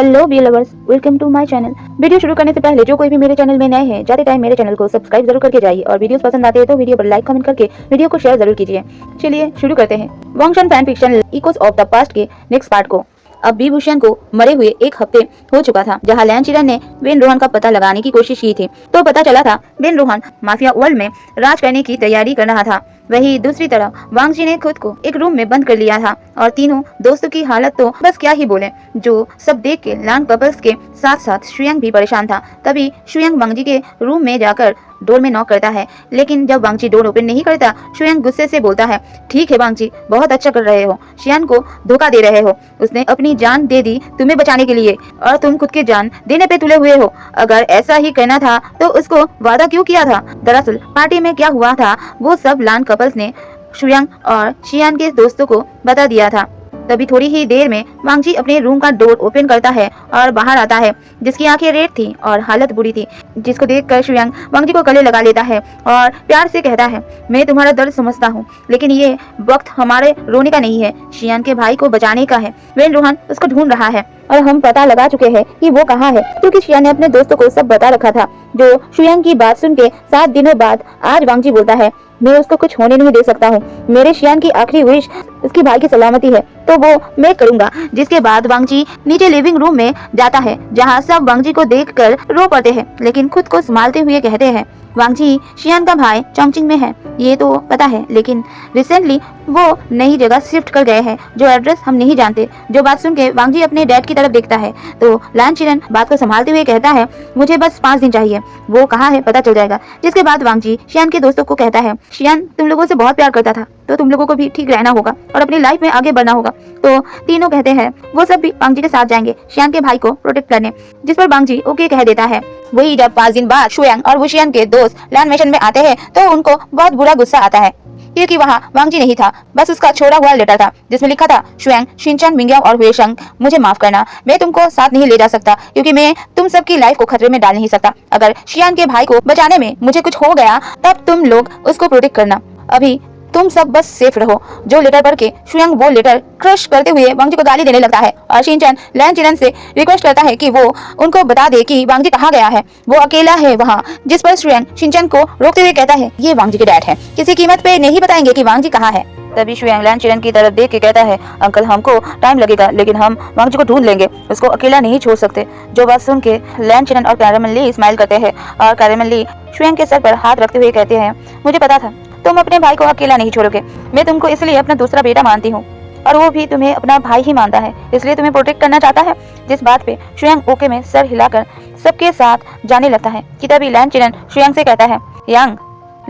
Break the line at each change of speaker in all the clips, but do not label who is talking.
Hello B lovers, welcome to my channel. Video शुरू करने से पहले जो कोई भी मेरे चैनल में नए हैं, जाते टाइम मेरे चैनल को सब्सक्राइब जरूर करके जाइए और वीडियोस पसंद आते हैं तो वीडियो पर लाइक कमेंट करके वीडियो को शेयर जरूर कीजिए। चलिए शुरू करते हैं Wangxian fan fiction echoes of the past के नेक्स्ट पार्ट को। अब बी भूषण को मरे हुए एक हफ्ते हो चुका था, जहां लैन चिरन ने वेन रोहन का पता लगाने की कोशिश की थी तो पता चला था वेन रोहन माफिया वर्ल्ड में राज करने की तैयारी कर रहा था। वहीं दूसरी तरफ वांग जी ने खुद को एक रूम में बंद कर लिया था और तीनों दोस्तों की हालत तो बस क्या ही बोले। जो सब देख के लान कपल्स के साथ साथ शुयांग भी परेशान था। तभी शुयांग वांग जी के रूम में जाकर डोर में नॉक करता है, लेकिन जब वांग जी डोर ओपन नहीं करता, शुयांग गुस्से से बोलता है, ठीक है वांग जी, बहुत अच्छा कर रहे हो, शियान को धोखा दे रहे हो, उसने अपनी जान दे दी तुम्हें बचाने के लिए और तुम खुद की जान देने पे तुले हुए हो। अगर ऐसा ही करना था तो उसको वादा क्यों किया था? दरअसल पार्टी में क्या हुआ था वो सब लान कपल्स ने शुयांग और शियान के दोस्तों को बता दिया था। तभी थोड़ी ही देर में वांग जी अपने रूम का डोर ओपन करता है और बाहर आता है, जिसकी आंखें रेड थी और हालत बुरी थी, जिसको देखकर शुयांग वांग जी को गले लगा लेता है और प्यार से कहता है, मैं तुम्हारा दर्द समझता हूँ, लेकिन ये वक्त हमारे रोने का नहीं है, शियान के भाई को बचाने का है। वेन रोहन उसको ढूंढ रहा है और हम पता लगा चुके हैं कि वो कहाँ है, क्योंकि शियान ने अपने दोस्तों को सब बता रखा था। जो शुयांग की बात सुन के 7 दिनों बाद आज वांग जी बोलता है, मैं उसको कुछ होने नहीं दे सकता हूँ, मेरे शियान की आखिरी विश उसकी भाई की सलामती है तो वो मैं करूंगा। जिसके बाद वांग जी नीचे लिविंग रूम में जाता है, जहाँ सब वांग जी को देखकर रो पड़ते हैं, लेकिन खुद को संभालते हुए कहते हैं, वांग जी शियान का भाई चोंगचिंग में है ये तो पता है, लेकिन रिसेंटली वो नई जगह शिफ्ट कर गए हैं जो एड्रेस हम नहीं जानते। जो बात सुन के वांग जी अपने डैड की तरफ देखता है तो लान चिरन बात को संभालते हुए कहता है, मुझे बस 5 दिन चाहिए, वो कहाँ है पता चल जाएगा। जिसके बाद वांग जी शियान के दोस्तों को कहता है, शियान तुम लोगों से बहुत प्यार करता था तो तुम लोगों को भी ठीक रहना होगा और अपनी लाइफ में आगे बढ़ना होगा। तो तीनों कहते हैं वो सब भी वांग जी के साथ जाएंगे शियान के भाई को प्रोटेक्ट करने, जिस पर वांग जी ओके कह देता है। वही जब 5 दिन बाद शुयांग और वुशियान के दोस्त लैंड मिशन में आते हैं तो उनको बहुत बुरा गुस्सा आता है, क्योंकि वहाँ वांग जी नहीं था, बस उसका छोड़ा हुआ लेटर था जिसमें लिखा था, शुयांग, शिनचैन, मिंग्याओ और हुएशंग, मुझे माफ करना, मैं तुमको साथ नहीं ले जा सकता क्योंकि मैं तुम सबकी लाइफ को खतरे में डाल नहीं सकता। अगर शियान के भाई को बचाने में मुझे कुछ हो गया तब तुम लोग उसको प्रोटेक्ट करना, अभी तुम सब बस सेफ रहो। जो लेटर पढ़ के शुयांग वो लेटर क्रश करते हुए वांग जी को गाली देने लगता है और शिनचैन लैन चिरन से रिक्वेस्ट करता है कि वो उनको बता दे कि वांग जी कहाँ गया है, वो अकेला है वहाँ। जिस पर शुयांग शिनचैन को रोकते हुए कहता है, ये वांग जी के डैड है, किसी कीमत पे नहीं बताएंगे कि वांग जी कहाँ है। तभी शुयांग लैन चिरन की तरफ देख के कहता है, अंकल हमको टाइम लगेगा लेकिन हम वांग जी को ढूंढ लेंगे, उसको अकेला नहीं छोड़ सकते। जो बात सुन के लैन चिरन और कैरेमल ली स्माइल करते हैं और कैरेमल ली शुयांग के सर पर हाथ रखते हुए कहते हैं, मुझे पता था तुम अपने भाई को अकेला नहीं छोड़ोगे, मैं तुमको इसलिए अपना दूसरा बेटा मानती हूँ और वो भी तुम्हें अपना भाई ही मानता है, इसलिए तुम्हें प्रोटेक्ट करना चाहता है। जिस बात पे शुयांग ओके में सर हिलाकर सबके साथ जाने लगता है कि तभी लैन चिरन शुयांग से कहता है, यांग,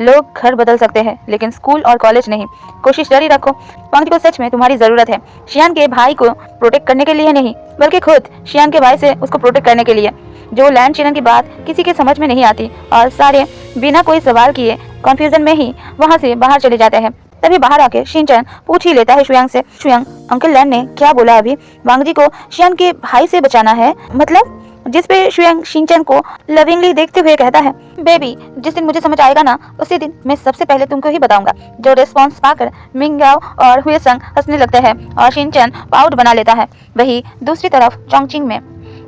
लोग घर बदल सकते हैं लेकिन स्कूल और कॉलेज नहीं, कोशिश जारी रखो। वांग जी को सच में तुम्हारी जरूरत है, शियान के भाई को प्रोटेक्ट करने के लिए नहीं बल्कि खुद शियान के भाई से उसको प्रोटेक्ट करने के लिए। जो लैन चिरन की बात किसी के समझ में नहीं आती और सारे बिना कोई सवाल किए कंफ्यूजन में ही वहाँ से बाहर चले जाते हैं। तभी बाहर आके शिनचैन पूछ ही लेता है शुयांग से, शुयांग, अंकल लैन ने क्या बोला अभी? वांग जी को शियान के भाई से बचाना है मतलब? जिस पे शुयांग शिनचैन को लविंगली देखते हुए कहता है, बेबी, जिस दिन मुझे समझ आएगा ना उसी दिन मैं सबसे पहले तुमको ही बताऊंगा। जो रिस्पॉन्स पाकर मिंग्याओ और हुएसंग हंसने लगते हैं और शिनचैन पाउड बना लेता है। वही दूसरी तरफ चोंगचिंग में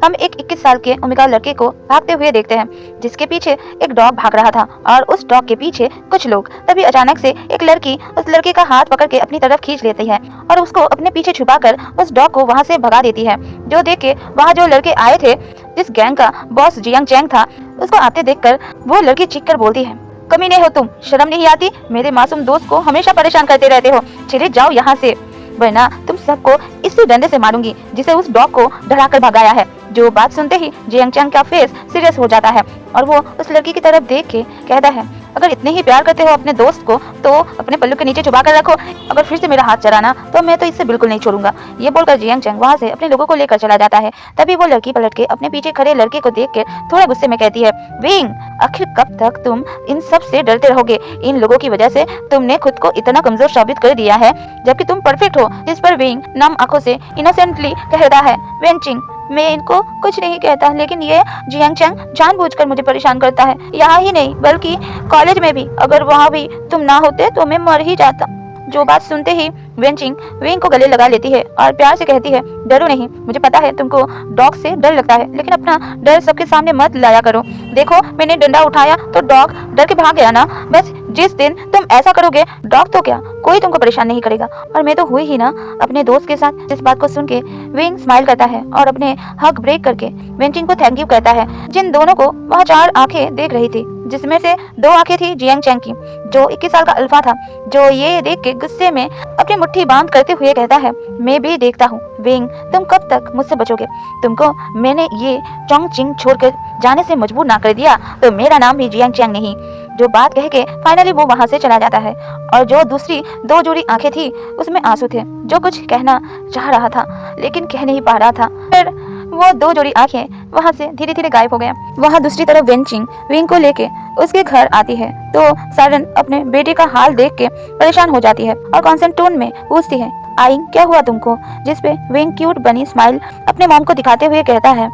हम एक 21 साल के ओमेगा लड़के को भागते हुए देखते हैं, जिसके पीछे एक डॉग भाग रहा था और उस डॉग के पीछे कुछ लोग। तभी अचानक से एक लड़की उस लड़के का हाथ पकड़ के अपनी तरफ खींच लेती है और उसको अपने पीछे छुपाकर उस डॉग को वहां से भगा देती है। जो देख के वहाँ जो लड़के आए थे, जिस गैंग का बॉस जियांग चैंग था, उसको आते देखकर वो लड़की चीख कर बोलती है, कमीने हो तुम, शर्म नहीं आती? मेरे मासूम दोस्त को हमेशा परेशान करते रहते हो, चले जाओ यहाँ से वरना तुम सबको इसी डंडे से मारूंगी जिसे उस डॉग को डराकर भगाया है। जो बात सुनते ही जियांग चैंग का फेस सीरियस हो जाता है और वो उस लड़की की तरफ देख के कहता है, अगर इतने ही प्यार करते हो अपने दोस्त को तो अपने पल्लू के नीचे छुपा कर रखो, अगर फिर से मेरा हाथ चलाना तो मैं तो इससे बिल्कुल नहीं छोड़ूंगा। ये बोलकर जियांग चैंग वहाँ से अपने लोगों को लेकर चला जाता है। तभी वो लड़की पलट के अपने पीछे खड़े लड़के को देख के थोड़ा गुस्से में कहती है, विंग, आखिर कब तक तुम इन सब से डरते रहोगे? इन लोगों की वजह से तुमने खुद को इतना कमजोर साबित कर दिया है जबकि तुम परफेक्ट हो। जिस पर विंग नम आंखों से इनोसेंटली कहता है, वेंचिंग, मैं इनको कुछ नहीं कहता लेकिन ये जियांग चैंग जानबूझकर मुझे परेशान करता है, यहाँ ही नहीं बल्कि कॉलेज में भी। अगर वहाँ भी तुम ना होते तो मैं मर ही जाता। जो बात सुनते ही वेंचिंग विंग को गले लगा लेती है और प्यार से कहती है, डरो नहीं, मुझे पता है तुमको डॉग से डर लगता है, लेकिन अपना डर सबके सामने मत लाया करो। देखो मैंने डंडा उठाया तो डॉग डर के भाग गया ना, बस जिस दिन तुम ऐसा करोगे डॉग तो क्या कोई तुमको परेशान नहीं करेगा, और मैं तो हुई ही ना अपने दोस्त के साथ। इस बात को सुन के विंग स्माइल करता है और अपने हक ब्रेक करके वेंचिंग को थैंक यू कहता है। जिन दोनों को वह 4 आंखें देख रही थी, जिसमें से 2 आंखें थी जियांग चैंग की, जो 21 साल का अल्फा था, जो ये देख के गुस्से में अपनी मुट्ठी बांध करते हुए कहता है, मैं भी देखता हूँ विंग, तुम कब तक मुझसे बचोगे। तुमको मैंने ये चोंग चिंग छोड़कर जाने से मजबूर ना कर दिया तो मेरा नाम भी जियांग चैंग नहीं। जो बात कह के फाइनली वो वहां से चला जाता है, और जो दूसरी 2 जोड़ी आंखें थी उसमें आंसू थे, जो कुछ कहना चाह रहा था लेकिन कह नहीं पा रहा था। फिर वो 2 जोड़ी आंखें वहां से धीरे धीरे गायब हो गया। वहां दूसरी तरफ वेंचिंग विंग को लेके उसके घर आती है तो सारन अपने बेटे का हाल देख के परेशान हो जाती है और कॉन्सेंट टोन में पूछती है, आइंग क्या हुआ तुमको। जिस पे विंग क्यूट बनी स्माइल अपने मॉम को दिखाते हुए कहता है,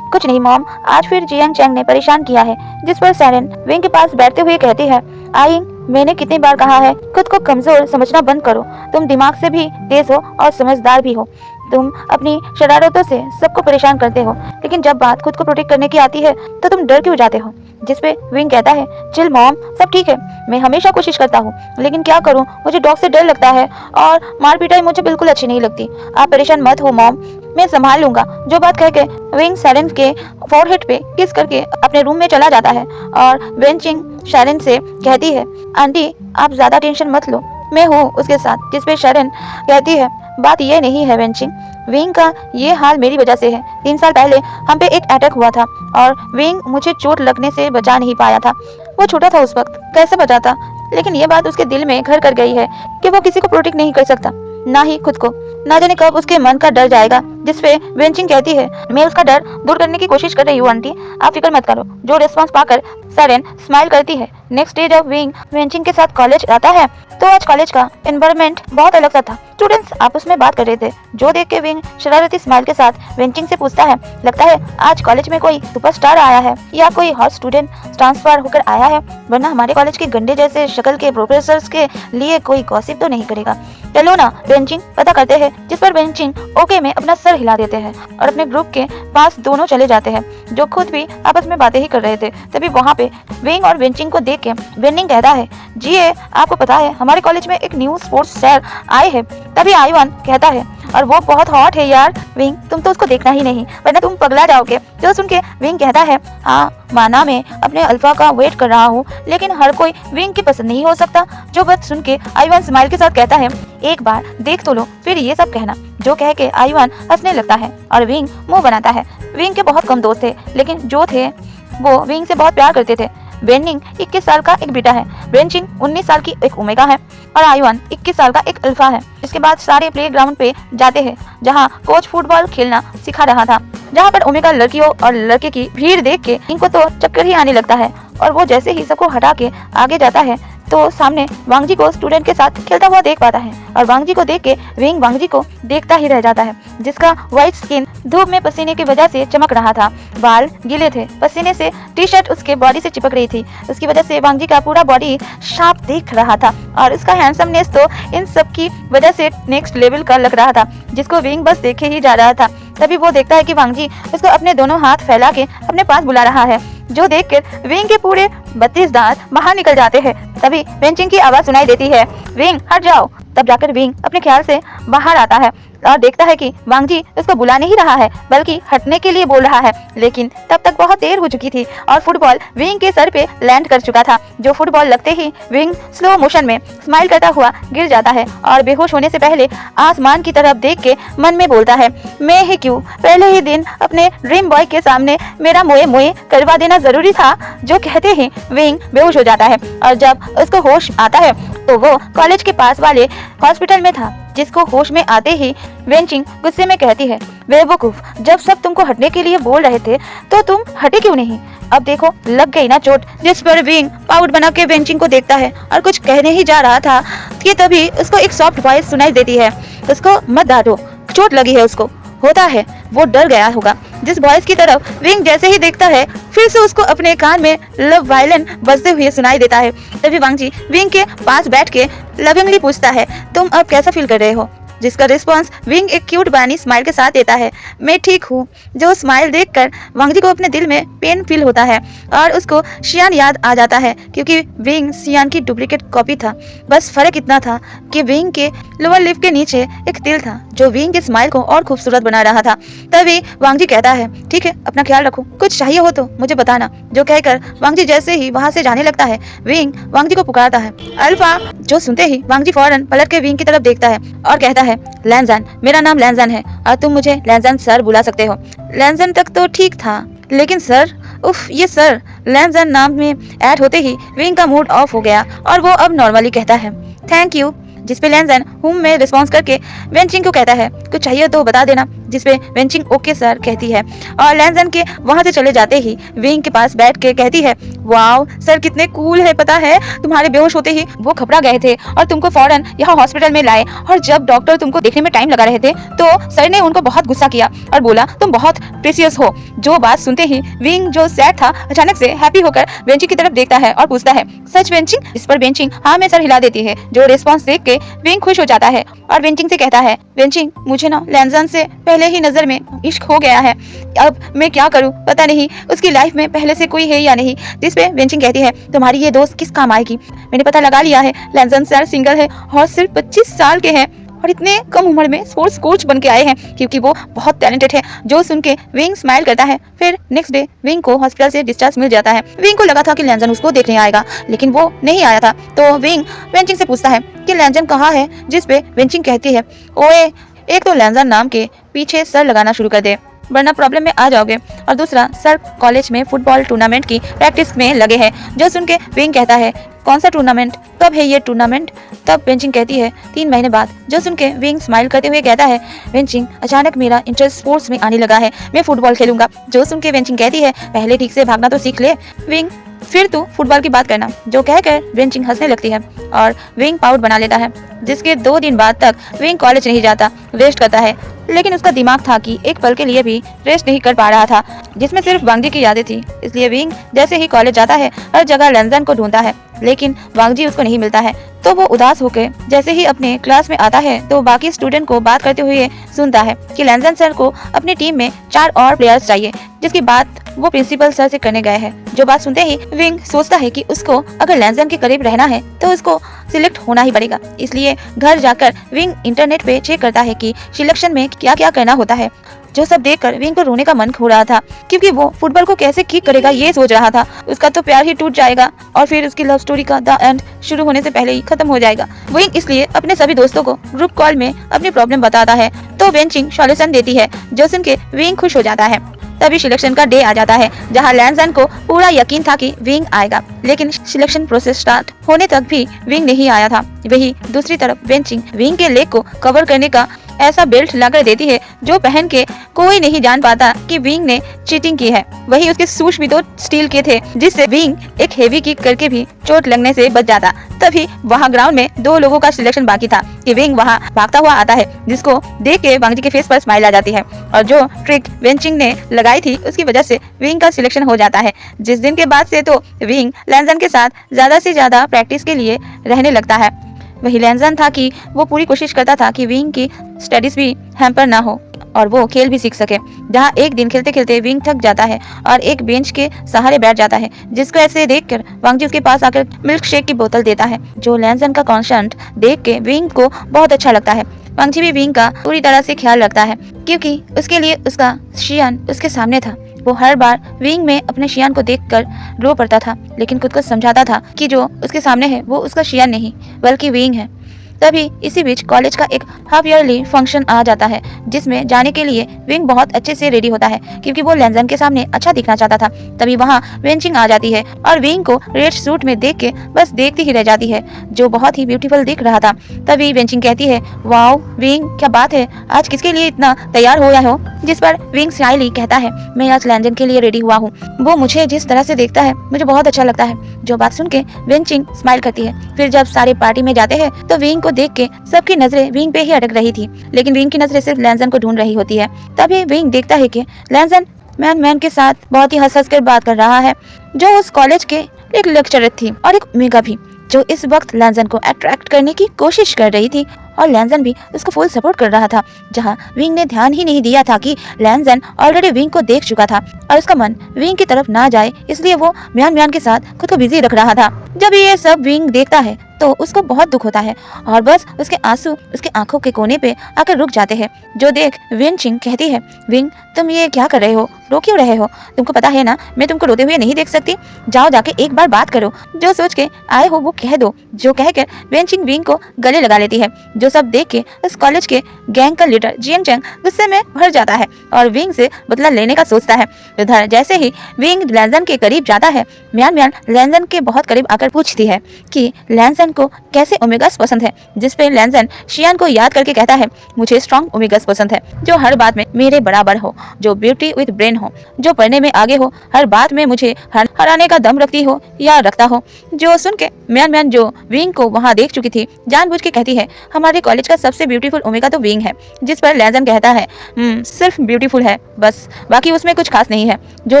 कुछ नहीं मॉम, आज फिर जियांग चैंग ने परेशान किया है। जिस पर सारन विंग के पास बैठते हुए कहती है, आइंग मैंने कितनी बार कहा है खुद को कमजोर समझना बंद करो, तुम दिमाग से भी तेज हो और समझदार भी हो। तुम अपनी शरारतों से सबको परेशान करते हो, लेकिन जब बात खुद को प्रोटेक्ट करने की आती है तो तुम डर क्यों जाते हो। जिस पे विंग कहता है, चिल मॉम, सब ठीक है, मैं हमेशा कोशिश करता हूँ, लेकिन क्या करूँ, मुझे डॉग से डर लगता है और मार पिटाई मुझे बिल्कुल अच्छी नहीं लगती। आप परेशान मत हो मॉम, मैं संभाल लूंगा। जो बात कह के विंग सारन के फोरहेड पे किस करके अपने रूम में चला जाता है और वेंचिंग सारन से कहती है, आंटी आप ज्यादा टेंशन मत लो, मैं हूँ उसके साथ। जिस पे सारन कहती है, बात ये नहीं है वेंचिंग, विंग का ये हाल मेरी वजह से है। 3 साल पहले हम पे एक अटैक हुआ था और विंग मुझे चोट लगने से बचा नहीं पाया था। वो छोटा था उस वक्त, कैसे बचाता, लेकिन ये बात उसके दिल में घर कर गई है कि वो किसी को प्रोटेक्ट नहीं कर सकता, ना ही खुद को। ना जाने कब उसके मन का डर जाएगा। जिस पे वेंचिंग कहती है, मैं उसका डर दूर करने की कोशिश कर रही हूँ आंटी, आप फिक्र मत करो। जो रिस्पांस पाकर सारन स्माइल करती है। नेक्स्ट डे जब विंग वेंचिंग के साथ कॉलेज आता है तो आज कॉलेज का एनवायरनमेंट बहुत अलग सा था। स्टूडेंट्स आपस में बात कर रहे थे, जो देख के विंग शरारती स्माइल के साथ वेंचिंग से पूछता है, लगता है आज कॉलेज में कोई सुपरस्टार आया है या कोई हॉट स्टूडेंट ट्रांसफर होकर आया है, वरना हमारे कॉलेज के गंदे जैसे शक्ल के प्रोफेसर्स के लिए कोई गॉसिप तो नहीं करेगा। चलो ना वेंचिंग पता करते हैं। जिस पर वेंचिंग ओके में अपना सर हिला देते हैं और अपने ग्रुप के पास दोनों चले जाते हैं, जो खुद भी आपस में बातें ही कर रहे थे। तभी वहाँ पे विंग और वेंचिंग को देख के वेंडिंग कहता है, जी आपको पता है हमारे कॉलेज में एक न्यू स्पोर्ट्स सर आए हैं। तभी आईवान कहता है, और वो बहुत हॉट है यार विंग, तुम तो उसको देखना ही नहीं वरना तुम पगला जाओगे। जो सुन के विंग कहता है, हाँ माना मैं अपने अल्फा का वेट कर रहा हूँ, लेकिन हर कोई विंग की पसंद नहीं हो सकता। जो बात सुन के आईवान स्माइल के साथ कहता है, एक बार देख तो लो फिर ये सब कहना। जो कह के आईवान हंसने लगता है और विंग मुंह बनाता है। विंग के बहुत कम दोस्त थे, लेकिन जो थे वो विंग से बहुत प्यार करते थे। वेंडिंग 21 साल का एक बेटा है, वेंचिंग 19 साल की एक ओमेगा है और आईवान 21 साल का एक अल्फा है। इसके बाद सारे प्लेग्राउंड पे जाते हैं जहाँ कोच फुटबॉल खेलना सिखा रहा था, जहाँ पर ओमेगा लड़कियों और लड़के की भीड़ देख के इनको तो चक्कर ही आने लगता है और वो जैसे ही सबको हटा के आगे जाता है तो सामने वांगजी को स्टूडेंट के साथ खेलता हुआ देख पाता है और वांगजी को देख के विंग वांगजी को देखता ही रह जाता है, जिसका व्हाइट स्किन धूप में पसीने की वजह से चमक रहा था। बाल गीले थे, पसीने से टी शर्ट उसके बॉडी से चिपक रही थी। उसकी वजह से वांगजी का पूरा बॉडी शार्प दिख रहा था और उसका हैंडसमनेस तो इन सब की वजह से नेक्स्ट लेवल का लग रहा था, जिसको विंग बस देखे ही जा रहा था। तभी वो देखता है कि वांगजी उसको अपने दोनों हाथ फैला के अपने पास बुला रहा है, जो देखकर विंग के पूरे 32 दांत बाहर निकल जाते हैं। तभी वेंचिंग की आवाज सुनाई देती है, विंग हट जाओ। तब जाकर विंग अपने ख्याल से बाहर आता है और देखता है कि वांगजी उसको बुला नहीं रहा है बल्कि हटने के लिए बोल रहा है। लेकिन तब तक बहुत देर हो चुकी थी और फुटबॉल विंग के सर पे लैंड कर चुका था। जो फुटबॉल लगते ही विंग स्लो मोशन में स्माइल करता हुआ गिर जाता है और बेहोश होने से पहले आसमान की तरफ देख के मन में बोलता है, मैं ही क्यों पहले ही दिन अपने ड्रीम बॉय के सामने मेरा मोए मोए करवा देना जरूरी था। जो कहते ही विंग बेहोश हो जाता है और जब उसको होश आता है तो वो कॉलेज के पास वाले हॉस्पिटल में था। जिसको होश में आते ही वेंचिंग गुस्से में कहती है, बेवकूफ, जब सब तुमको हटने के लिए बोल रहे थे तो तुम हटे क्यों नहीं, अब देखो लग गई ना चोट। जिस पर विंग पाउट बना के वेंचिंग को देखता है और कुछ कहने ही जा रहा था कि तभी उसको एक सॉफ्ट वॉइस सुनाई देती है, उसको मत डांटो, चोट लगी है उसको, होता है वो डर गया होगा। जिस वॉइस की तरफ विंग जैसे ही देखता है फिर से उसको अपने कान में लव वायलिन बजते हुए सुनाई देता है। तभी वांग जी विंग के पास बैठ के लविंगली पूछता है, तुम अब कैसा फील कर रहे हो? जिसका रिस्पांस विंग एक क्यूट बानी स्माइल के साथ देता है, मैं ठीक हूँ। जो स्माइल देखकर वांग जी को अपने दिल में पेन फील होता है और उसको शियान याद आ जाता है, क्योंकि विंग शियान की डुप्लीकेट कॉपी था। बस फर्क इतना था कि विंग के लोअर लिप के नीचे एक तिल था जो विंग के स्माइल को और खूबसूरत बना रहा था। तभी वांग जी कहता है, ठीक है, अपना ख्याल रखो, कुछ चाहिए हो तो मुझे बताना। जो कहकर वांग जी जैसे ही वहाँ से जाने लगता है विंग वांग जी को पुकारता है, अल्फा। जो सुनते ही वांग जी फौरन पलट के विंग की तरफ देखता है और कहता है, लैनजान, मेरा नाम लैनजान है और तुम मुझे लैनजान सर बुला सकते हो। लैनजान तक तो ठीक था, लेकिन सर, उफ, ये सर लैनजान नाम में ऐड होते ही विंग का मूड ऑफ हो गया और वो अब नॉर्मली कहता है, थैंक यू। जिसपे लैनजान हुम में रिस्पॉन्स करके वेंचिंग को कहता है, कुछ चाहिए तो बता देना। जिसपे वेंचिंग ओके सर कहती है और लैनजान के वहां से चले जाते ही विंग के पास बैठ के कहती है, वाओ सर कितने कूल है, पता है तुम्हारे बेहोश होते ही वो घबरा गए थे और तुमको फौरन यहाँ हॉस्पिटल में लाए, और जब डॉक्टर तुमको देखने में टाइम लगा रहे थे तो सर ने उनको बहुत गुस्सा किया और बोला तुम बहुत प्रेसियस हो। जो बात सुनते ही विंग जो सैड था अचानक से हैप्पी होकर वेंचिंग की तरफ देखता है और पूछता है, सच वेंचिंग? इस पर वेंचिंग हाँ में सर हिला देती है। जो रिस्पॉन्स देख के विंग खुश हो जाता है और वेंचिंग से कहता है, वेंचिंग मुझे ना लैनजान से पहले ही नजर में इश्क हो गया है, अब मैं क्या करूं, पता नहीं उसकी लाइफ में पहले से कोई है या नहीं। जिसपे वेंचिंग कहती है, तुम्हारी ये दोस्त किस काम आएगी? मैंने पता लगा लिया है, लैनजान सर सिंगल है और सिर्फ 25 साल के हैं और इतने कम उम्र में स्पोर्ट्स कोच बन के आए हैं, क्योंकि वो बहुत टैलेंटेड है। जो सुन के विंग स्माइल करता है। फिर नेक्स्ट डे विंग को हॉस्पिटल से डिस्चार्ज मिल जाता है। विंग को लगा था कि लैनजान उसको देखने आएगा, लेकिन वो नहीं आया था। तो विंग वेंचिंग से पूछता है कि लैनजान कहाँ है? जिसपे वेंचिंग कहती है, ओए, एक तो लैनजान नाम के पीछे सर लगाना शुरू कर दे वरना प्रॉब्लम में आ जाओगे, और दूसरा सर कॉलेज में फुटबॉल टूर्नामेंट की प्रैक्टिस में लगे हैं। जो सुन के विंग कहता है, कौन सा टूर्नामेंट? कब है ये टूर्नामेंट? तब वेंचिंग कहती है, 3 महीने बाद। जो सुन के विंग स्माइल करते हुए कहता है, वेंचिंग अचानक मेरा इंटरेस्ट स्पोर्ट्स में आने लगा है, मैं फुटबॉल खेलूंगा। जो सुन के वेंचिंग कहती है, पहले ठीक से भागना तो सीख ले विंग, फिर तू फुटबॉल की बात करना। जो कहकर वेंचिंग हंसने लगती है और विंग पाउट बना लेता है। जिसके 2 दिन बाद तक विंग कॉलेज नहीं जाता, रेस्ट करता है, लेकिन उसका दिमाग था कि एक पल के लिए भी रेस्ट नहीं कर पा रहा था, जिसमें सिर्फ वांग जी की यादें थी। इसलिए विंग जैसे ही कॉलेज जाता है हर जगह लैनजान को ढूंढता है, लेकिन वांग जी उसको नहीं मिलता है। तो वो उदास होकर जैसे ही अपने क्लास में आता है तो बाकी स्टूडेंट को बात करते हुए सुनता है कि लैनजान सर को अपनी टीम में 4 और प्लेयर्स चाहिए, जिसकी बात वो प्रिंसिपल सर से करने गए हैं। जो बात सुनते ही विंग सोचता है कि उसको अगर लैनजान के करीब रहना है तो उसको सिलेक्ट होना ही पड़ेगा। इसलिए घर जाकर विंग इंटरनेट पे चेक करता है कि सिलेक्शन में क्या क्या करना होता है। जो सब देखकर विंग को रोने का मन हो रहा था, क्योंकि वो फुटबॉल को कैसे किक करेगा ये सोच रहा था। उसका तो प्यार ही टूट जाएगा और फिर उसकी लव स्टोरी का द एंड शुरू होने से पहले ही खत्म हो जाएगा। विंग इसलिए अपने सभी दोस्तों को ग्रुप कॉल में अपनी प्रॉब्लम बताता है तो वेंचिंग सॉल्यूशन देती है। जो सुन के विंग खुश हो जाता है। तभी सिलेक्शन का डे आ जाता है, जहां लैनजान को पूरा यकीन था कि विंग आएगा, लेकिन सिलेक्शन प्रोसेस स्टार्ट होने तक भी विंग नहीं आया था। वही दूसरी तरफ वेंचिंग विंग के लेग को कवर करने का ऐसा बेल्ट लाकर देती है जो पहन के कोई नहीं जान पाता कि विंग ने चीटिंग की है। वही उसके शूज भी तो स्टील के थे, जिससे विंग एक हेवी किक करके भी चोट लगने से बच जाता। तभी वहाँ ग्राउंड में 2 लोगों का सिलेक्शन बाकी था कि विंग वहाँ भागता हुआ आता है, जिसको देख के वांग जी के फेस पर स्माइल आ जाती है और जो ट्रिक वेंचिंग ने लगाई थी उसकी वजह से विंग का सिलेक्शन हो जाता है। जिस दिन के बाद से तो विंग लैनजान के साथ ज्यादा से ज्यादा प्रैक्टिस के लिए रहने लगता है। वही लैनजान था कि वो पूरी कोशिश करता था कि विंग की स्टडीज भी हैम्पर ना हो और वो खेल भी सीख सके। जहाँ एक दिन खेलते खेलते विंग थक जाता है और एक बेंच के सहारे बैठ जाता है, जिसको ऐसे देखकर वांग जी उसके पास आकर मिल्क शेक की बोतल देता है। जो लैनजान का कॉन्स्टेंट देख के विंग को बहुत अच्छा लगता है। वांग जी भी विंग का पूरी तरह से ख्याल रखता है, क्योंकि उसके लिए उसका शियान उसके सामने था। वो हर बार विंग में अपने शियान को देखकर रो पड़ता था, लेकिन खुद को समझाता था कि जो उसके सामने है वो उसका शियान नहीं बल्कि विंग है। तभी इसी बीच कॉलेज का एक हाफ ईयरली फंक्शन आ जाता है, जिसमें जाने के लिए विंग बहुत अच्छे से रेडी होता है, क्योंकि वो लैनजान के सामने अच्छा दिखना चाहता था। तभी वहाँ वेंचिंग आ जाती है और विंग को रेड सूट में देख के बस देखती ही रह जाती है, जो बहुत ही ब्यूटीफुल दिख रहा था। तभी वेंचिंग कहती है, वाओ विंग, क्या बात है, आज किसके लिए इतना तैयार हो हो? जिस पर विंग स्माइली कहता है, मैं आज लैनजान के लिए रेडी हुआ हूँ। वो मुझे जिस तरह से देखता है मुझे बहुत अच्छा लगता है। जो बात सुन के वेंचिंग स्माइल करती है। फिर जब सारे पार्टी में जाते हैं तो विंग को देख के सबकी नजरें विंग पे ही अटक रही थी, लेकिन विंग की नजरें सिर्फ लैंसन को ढूंढ रही होती है। तभी विंग देखता है कि लैंसन मैन के साथ बहुत ही हंस कर बात कर रहा है, जो उस कॉलेज के एक लेक्चरर थी, और एक ओमेगा भी, जो इस वक्त लैंसन को अट्रैक्ट करने की कोशिश कर रही थी, और लैंसन भी उसको फुल सपोर्ट कर रहा था। जहां विंग ने ध्यान ही नहीं दिया था कि लैंसन ऑलरेडी विंग को देख चुका था और उसका मन विंग की तरफ ना जाए, इसलिए वो म्यान के साथ खुद को बिजी रख रहा था। जब ये सब विंग देखता है तो उसको बहुत दुख होता है और बस उसके आंसू उसके आंखों के कोने पे आकर रुक जाते हैं। जो देख वेनचिंग कहती है, विंग तुम ये क्या कर रहे हो, रो क्यों रहे हो? तुमको पता है ना मैं तुमको रोते हुए नहीं देख सकती, जाओ जाके एक बार बात करो, जो सोच के आए हो वो कह दो। जो कहकर वेनचिंग विंग को गले लगा लेती है। जो सब देख के उस कॉलेज के गैंग का लीडर जियांग चैंग गुस्से में भर जाता है और विंग से बदला लेने का सोचता है। उधर जैसे ही विंग लैंसन के करीब जाता है, म्यान लैंसन के बहुत करीब आकर पूछती है कि लैंसन को कैसे ओमेगास पसंद है, जिस पे लैंसन शियान को याद करके कहता है, मुझे स्ट्रॉन्ग ओमेगास पसंद है, जो हर बात में मेरे बराबर हो, जो ब्यूटी विद ब्रेन हो, जो पढ़ने में आगे हो, हर बात में मुझे हराने का दम रखती हो या रखता हो। जो सुन के म्यान जो विंग को वहाँ देख चुकी थी, जानबूझ के कहती है, हमारे कॉलेज का सबसे ब्यूटीफुल ओमेगा तो विंग है। जिस पर लैंसन कहता है, सिर्फ ब्यूटीफुल है बस, बाकी उसमें कुछ खास नहीं है। जो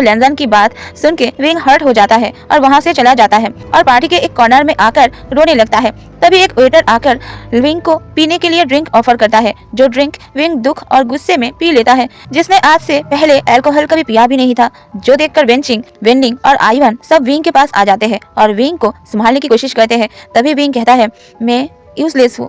लैंसन की बात सुन के विंग हर्ट हो जाता है और वहाँ से चला जाता है और पार्टी के एक कॉर्नर में आकर रोने लगता है। तभी एक वेटर आकर विंग को पीने के लिए ड्रिंक ऑफर करता है, जो ड्रिंक विंग दुख और गुस्से में पी लेता है, जिसने आज से पहले अल्कोहल कभी पिया भी नहीं था। जो देखकर वेनलिंग और आइवन सब विंग के पास आ जाते हैं और विंग को संभालने की कोशिश करते हैं। तभी विंग कहता है, मैं यूजलेस हूँ,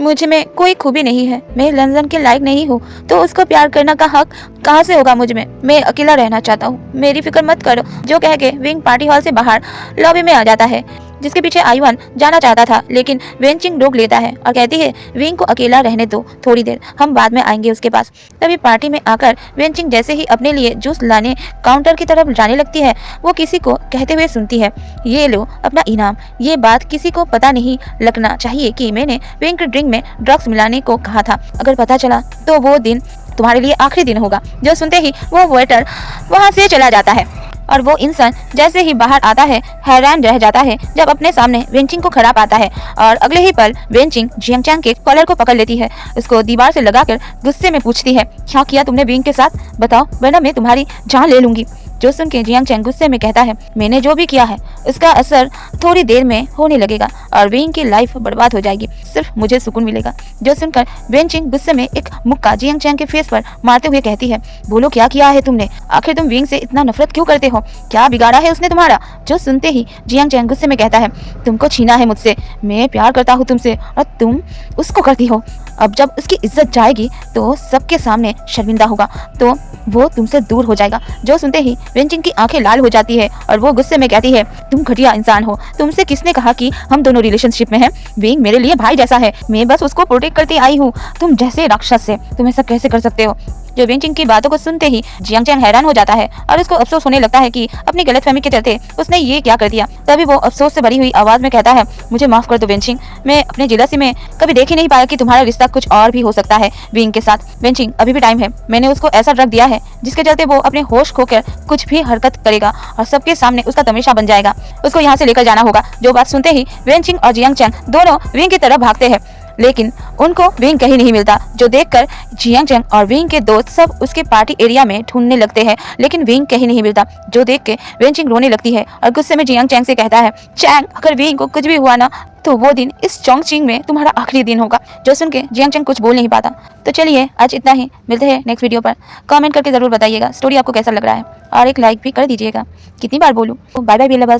मुझ में कोई खूबी नहीं है, मैं लैंसन के लायक नहीं हूँ, तो उसको प्यार करने का हक कहाँ से होगा मुझ में? मैं अकेला रहना चाहता हूँ, मेरी फिक्र मत करो। जो कह के विंग पार्टी हॉल से बाहर लॉबी में आ जाता है, जिसके पीछे आइवन जाना चाहता था, लेकिन वेनचिंग रोक लेता है और कहती है, विंग को अकेला रहने दो थोड़ी देर, हम बाद में आएंगे उसके पास। तभी पार्टी में आकर वेनचिंग जैसे ही अपने लिए जूस लाने काउंटर की तरफ जाने लगती है, वो किसी को कहते हुए सुनती है, ये लो अपना इनाम। ये बात किसी को पता नहीं लगना चाहिए कि मैंने विंग के ड्रिंक में ड्रग्स मिलाने को कहा था, अगर पता चला तो वो दिन तुम्हारे लिए आखिरी दिन होगा। जो सुनते ही वो वेटर वहाँ से चला जाता है और वो इंसान जैसे ही बाहर आता है हैरान रह जाता है, जब अपने सामने वेनचिंग को खड़ा पाता है और अगले ही पल वेनचिंग जियांग चैंग के कॉलर को पकड़ लेती है, उसको दीवार से लगाकर गुस्से में पूछती है, क्या किया तुमने विंग के साथ, बताओ वरना मैं तुम्हारी जान ले लूंगी। जो सुन के जियांग चैंग गुस्से में कहता है, मैंने जो भी किया है उसका असर थोड़ी देर में होने लगेगा और विंग की लाइफ बर्बाद हो जाएगी, सिर्फ मुझे सुकून मिलेगा। जो सुनकर वेनचिंग गुस्से में एक मुक्का जियांग चैंग के फेस पर मारते हुए कहती है, बोलो क्या किया है तुमने, आखिर तुम विंग से इतना नफरत क्यों करते हो, क्या बिगाड़ा है उसने तुम्हारा? जो सुनते ही जियांग चैंग गुस्से में कहता है, तुमको छीना है मुझसे, मैं प्यार करता हूँ तुमसे और तुम उसको करती हो, अब जब उसकी इज्जत जाएगी तो सबके सामने शर्मिंदा होगा, तो वो तुमसे दूर हो जाएगा। जो सुनते ही वेनचिंग की आंखें लाल हो जाती है और वो गुस्से में कहती है, तुम घटिया इंसान हो, तुमसे किसने कहा कि हम दोनों रिलेशनशिप में हैं? विंग मेरे लिए भाई जैसा है, मैं बस उसको प्रोटेक्ट करती आई हूँ, तुम जैसे राक्षस से तुम ऐसा कैसे कर सकते हो? जो वेनचिंग की बातों को सुनते ही जियांग चैंग हैरान हो जाता है और उसको अफसोस होने लगता है कि अपनी गलतफहमी के चलते उसने ये क्या कर दिया। तभी वो अफसोस से भरी हुई आवाज में कहता है, मुझे माफ कर दो वेनचिंग, मैं अपने जेलसी में कभी देख ही नहीं पाया कि तुम्हारा रिश्ता कुछ और भी हो सकता है विंग के साथ। वेनचिंग अभी भी टाइम है, मैंने उसको ऐसा ड्रग दिया है जिसके चलते वो अपने होश खोकर कुछ भी हरकत करेगा और सबके सामने उसका तमाशा बन जाएगा, उसको यहाँ से लेकर जाना होगा। जो बात सुनते ही वेनचिंग और जियांग चैंग दोनों विंग की तरफ भागते हैं, लेकिन उनको विंग कहीं नहीं मिलता। जो देखकर जियांग चैंग और विंग के दोस्त सब उसके पार्टी एरिया में ढूंढने लगते हैं, लेकिन विंग कहीं नहीं मिलता। जो देख के वेनचिंग रोने लगती है और गुस्से में जियांग चैंग से कहता है, चैंग अगर विंग को कुछ भी हुआ ना तो वो दिन इस चोंगचिंग में तुम्हारा आखिरी दिन होगा। जो सुन के जियांग चैंग कुछ बोल नहीं पाता। तो चलिए आज इतना ही, मिलते हैं नेक्स्ट वीडियो पर। कमेंट करके जरूर बताइएगा स्टोरी आपको कैसा लग रहा है और एक लाइक भी कर दीजिएगा। कितनी बार बोलूं? Bye bye.